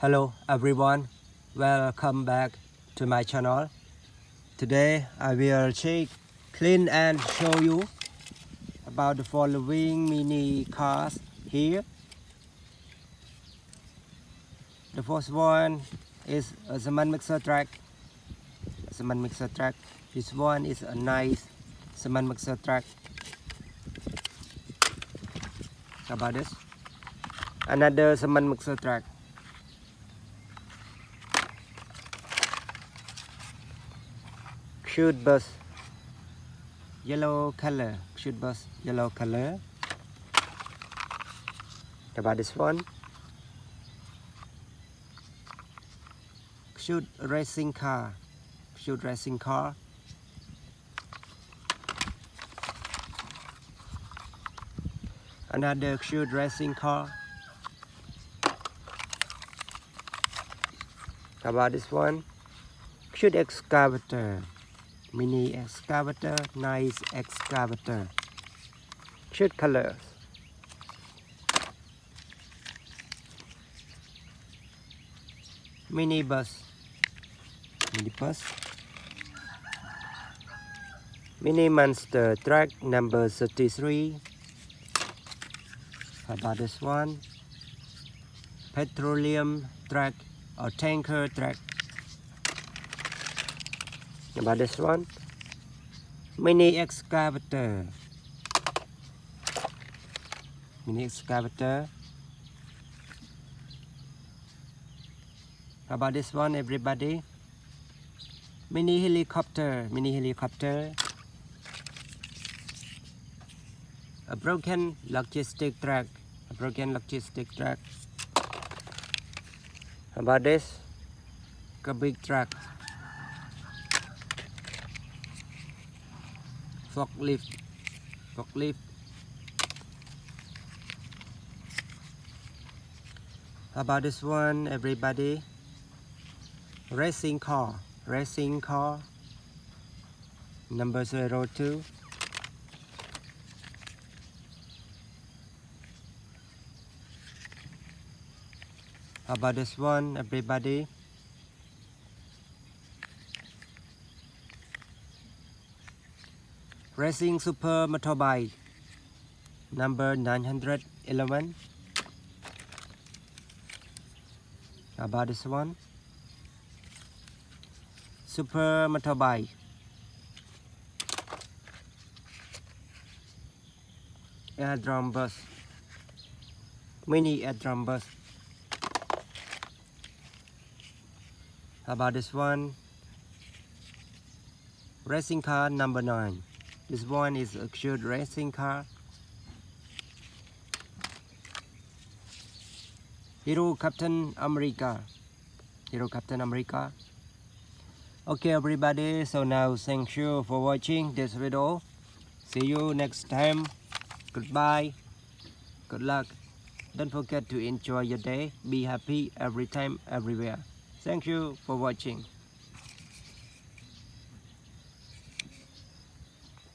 Hello everyone, welcome back to my channel. Today I will clean and show you about the following mini cars here. The first one is a cement mixer truck. This one is a nice cement mixer truck. How about this? Another cement mixer truck. Shoot bus, yellow color. Shoot bus, yellow color. How about this one? Shoot racing car. Shoot racing car. Another shoot racing car. How about this one? Shoot excavator. Mini excavator, nice excavator. Shoot colors. Mini bus. Mini monster truck number 33. How about this one? Petroleum truck or tanker truck. How about this one? Mini excavator. Mini excavator. How about this one, everybody? Mini helicopter. Mini helicopter. A broken logistic truck. A broken logistic truck. How about this? A big truck. Forklift. How about this one, everybody? Racing car. Number 02. How about this one, everybody? Racing super motorbike. Number 911. How about this one? Super motorbike. Airdrome bus. Mini airdrome bus. How about this one? Racing car number 9. This one is a cute racing car. Hero Captain America. Okay everybody, so now thank you for watching this video. See you next time. Goodbye. Good luck. Don't forget to enjoy your day. Be happy every time, everywhere. Thank you for watching.